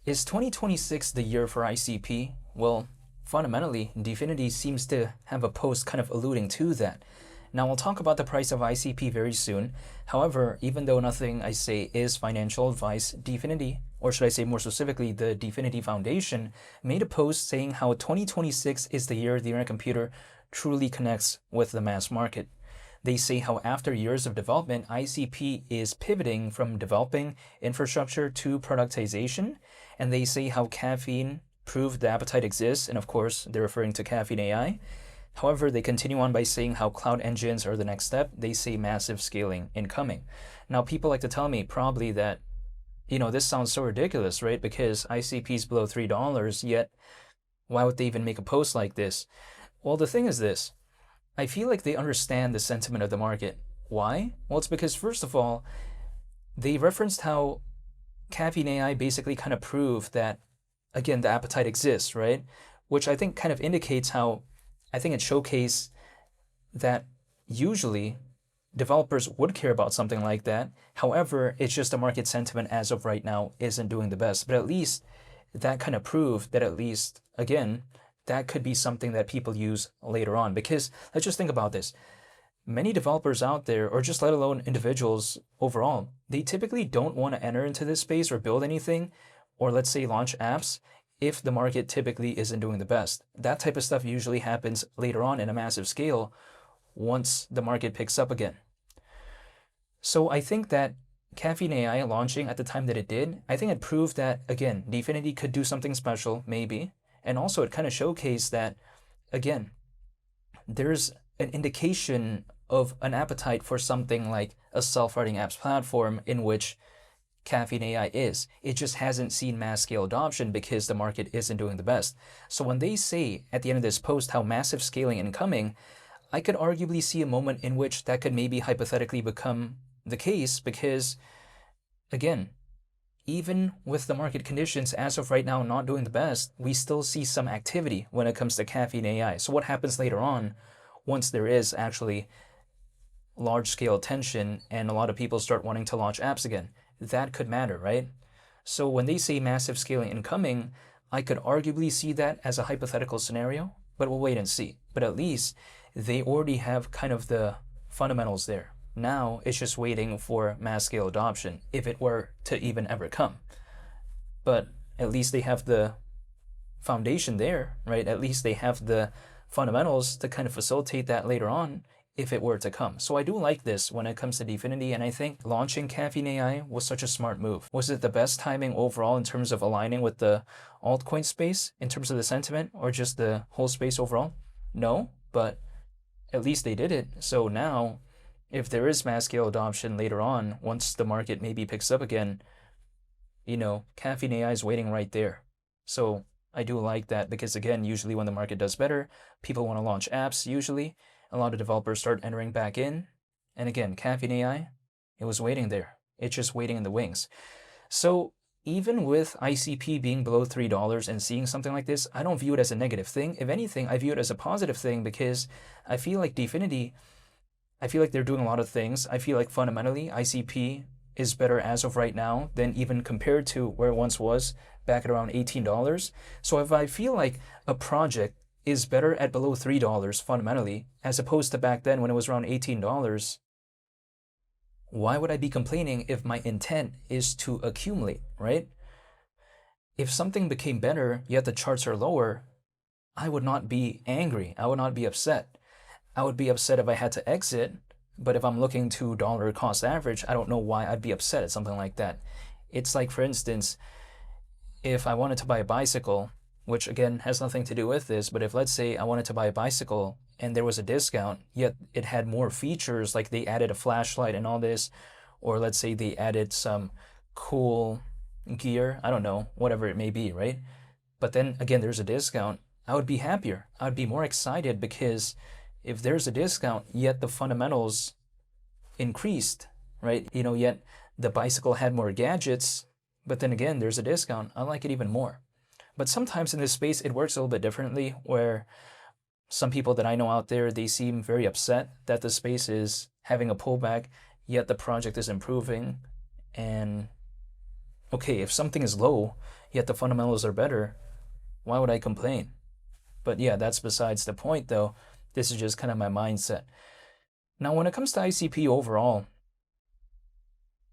Is 2026 the year for ICP? Well, fundamentally, Dfinity seems to have a post kind of alluding to that. Now, we'll talk about the price of ICP very soon. However, even though nothing I say is financial advice, Dfinity, or should I say more specifically, the Dfinity Foundation, made a post saying how 2026 is the year the internet computer truly connects with the mass market. They say how after years of development, ICP is pivoting from developing infrastructure to productization, and they say how caffeine proved the appetite exists, and of course, they're referring to caffeine AI. However, they continue on by saying how cloud engines are the next step. They say massive scaling incoming. Now, people like to tell me probably that, this sounds so ridiculous, right? Because ICP is below $3, yet why would they even make a post like this? Well, the thing is this. I feel like they understand the sentiment of the market. Why? Well, it's because, first of all, they referenced how caffeine AI basically kind of proved that, again, the appetite exists, right? Which I think kind of indicates how I think it showcased that usually developers would care about something like that. However, it's just the market sentiment as of right now isn't doing the best. But at least that kind of proved that at least, again, that could be something that people use later on. Because let's just think about this. Many developers out there, or just let alone individuals overall, they typically don't want to enter into this space or build anything, or let's say launch apps, if the market typically isn't doing the best. That type of stuff usually happens later on in a massive scale once the market picks up again. So I think that Caffeine AI launching at the time that it did, I think it proved that, again, Dfinity could do something special, maybe. And also it kind of showcased that, again, there's an indication of an appetite for something like a self-writing apps platform in which Caffeine AI is. It just hasn't seen mass scale adoption because the market isn't doing the best. So when they say at the end of this post how massive scaling incoming, I could arguably see a moment in which that could maybe hypothetically become the case because, again, even with the market conditions as of right now not doing the best, we still see some activity when it comes to Caffeine AI. So what happens later on once there is actually large scale attention and a lot of people start wanting to launch apps again? That could matter, right? So when they say massive scaling incoming, I could arguably see that as a hypothetical scenario, but we'll wait and see. But at least they already have kind of the fundamentals there. Now it's just waiting for mass scale adoption, if it were to even ever come. But at least they have the foundation there, right? At least they have the fundamentals to kind of facilitate that later on if it were to come. So I do like this when it comes to Dfinity, and I think launching Caffeine AI was such a smart move. Was it the best timing overall in terms of aligning with the altcoin space, in terms of the sentiment, or just the whole space overall? No, but at least they did it. So now, if there is mass scale adoption later on, once the market maybe picks up again, Caffeine AI is waiting right there. So I do like that because, again, usually when the market does better, people want to launch apps usually. A lot of developers start entering back in. And again, Caffeine AI, it was waiting there. It's just waiting in the wings. So even with ICP being below $3 and seeing something like this, I don't view it as a negative thing. If anything, I view it as a positive thing because I feel like Dfinity, I feel like they're doing a lot of things. I feel like fundamentally ICP is better as of right now than even compared to where it once was back at around $18. So if I feel like a project is better at below $3 fundamentally, as opposed to back then when it was around $18, why would I be complaining if my intent is to accumulate, right? If something became better, yet the charts are lower, I would not be angry. I would not be upset. I would be upset if I had to exit, but if I'm looking to dollar cost average, I don't know why I'd be upset at something like that. It's like, for instance, if I wanted to buy a bicycle, which again has nothing to do with this, but if let's say I wanted to buy a bicycle and there was a discount, yet it had more features, like they added a flashlight and all this, or let's say they added some cool gear, I don't know, whatever it may be, right? But then again, there's a discount, I would be happier. I would be more excited because if there's a discount, yet the fundamentals increased, right? Yet the bicycle had more gadgets, but then again, there's a discount. I like it even more. But sometimes in this space, it works a little bit differently, where some people that I know out there, they seem very upset that the space is having a pullback, yet the project is improving. And Okay, if something is low, yet the fundamentals are better, why would I complain? But yeah, that's besides the point though. This is just kind of my mindset. Now, when it comes to ICP overall,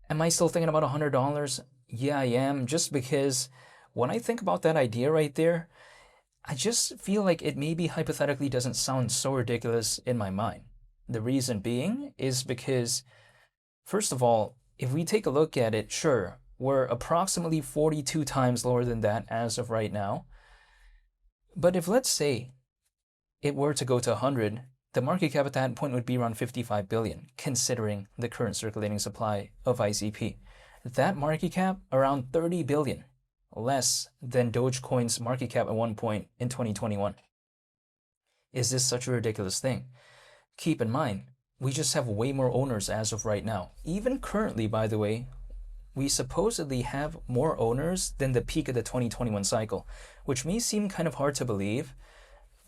am I still thinking about $100? Yeah, I am, just because when I think about that idea right there, I just feel like it maybe hypothetically doesn't sound so ridiculous in my mind. The reason being is because, first of all, if we take a look at it, sure, we're approximately 42 times lower than that as of right now. But if, let's say, it were to go to 100, the market cap at that point would be around 55 billion, considering the current circulating supply of ICP. That market cap around 30 billion, less than Dogecoin's market cap at one point in 2021. Is this such a ridiculous thing? Keep in mind, we just have way more owners as of right now. Even currently, by the way, we supposedly have more owners than the peak of the 2021 cycle, which may seem kind of hard to believe,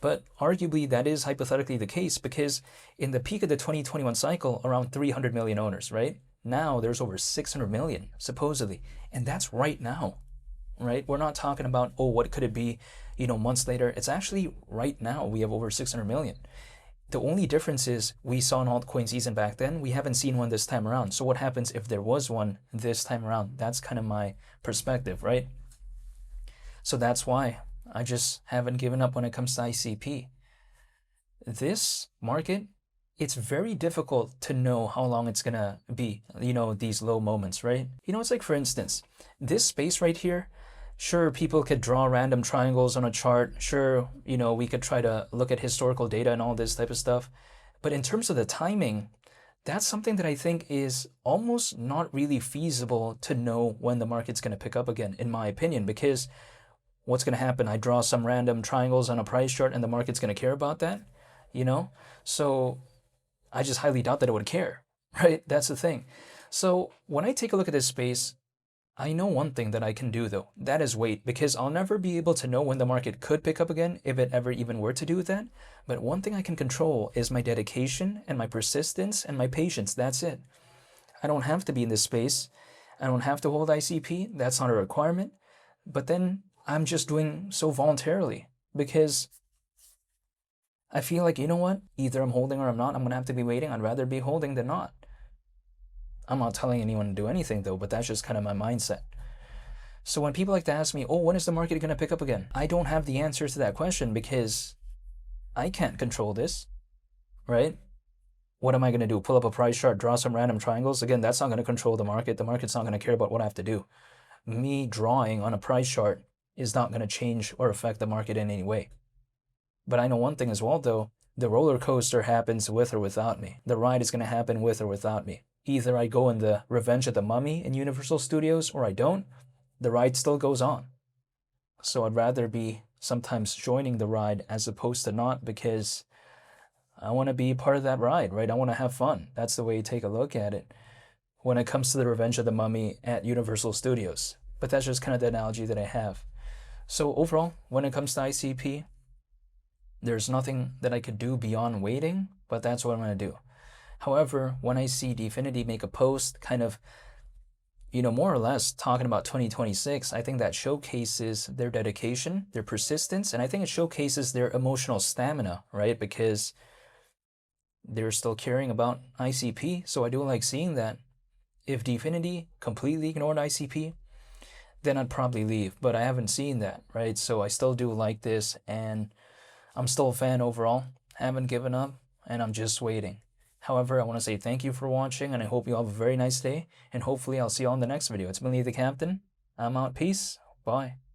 but arguably that is hypothetically the case, because in the peak of the 2021 cycle, around 300 million owners, right? Now there's over 600 million, supposedly. And that's right now, right? We're not talking about, oh, what could it be, months later. It's actually right now we have over 600 million. The only difference is we saw an altcoin season back then. We haven't seen one this time around. So what happens if there was one this time around? That's kind of my perspective, right? So that's why I just haven't given up when it comes to ICP. This market, it's very difficult to know how long it's gonna be, these low moments, right? It's like, for instance, this space right here, sure, people could draw random triangles on a chart. Sure, we could try to look at historical data and all this type of stuff. But in terms of the timing, that's something that I think is almost not really feasible to know when the market's going to pick up again, in my opinion, because what's going to happen? I draw some random triangles on a price chart and the market's going to care about that, So I just highly doubt that it would care, right? That's the thing. So when I take a look at this space, I know one thing that I can do though, that is wait, because I'll never be able to know when the market could pick up again if it ever even were to do that. But one thing I can control is my dedication and my persistence and my patience. That's it. I don't have to be in this space. I don't have to hold ICP. That's not a requirement. But then I'm just doing so voluntarily because I feel like, you know what? Either I'm holding or I'm not. I'm going to have to be waiting. I'd rather be holding than not. I'm not telling anyone to do anything though, but that's just kind of my mindset. So when people like to ask me, oh, when is the market going to pick up again? I don't have the answer to that question because I can't control this, right? What am I going to do? Pull up a price chart, draw some random triangles? Again, that's not going to control the market. The market's not going to care about what I have to do. Me drawing on a price chart is not going to change or affect the market in any way. But I know one thing as well though, the roller coaster happens with or without me. The ride is going to happen with or without me. Either I go in the Revenge of the Mummy in Universal Studios or I don't. The ride still goes on. So I'd rather be sometimes joining the ride as opposed to not, because I want to be part of that ride, right? I want to have fun. That's the way you take a look at it when it comes to the Revenge of the Mummy at Universal Studios. But that's just kind of the analogy that I have. So overall, when it comes to ICP, there's nothing that I could do beyond waiting, but that's what I'm going to do. However, when I see Dfinity make a post kind of, more or less talking about 2026, I think that showcases their dedication, their persistence, and I think it showcases their emotional stamina, right? Because they're still caring about ICP, so I do like seeing that. If Dfinity completely ignored ICP, then I'd probably leave, but I haven't seen that, right? So I still do like this, and I'm still a fan overall, haven't given up, and I'm just waiting. However, I want to say thank you for watching, and I hope you all have a very nice day, and hopefully I'll see you all in the next video. It's Millie the Captain. I'm out. Peace. Bye.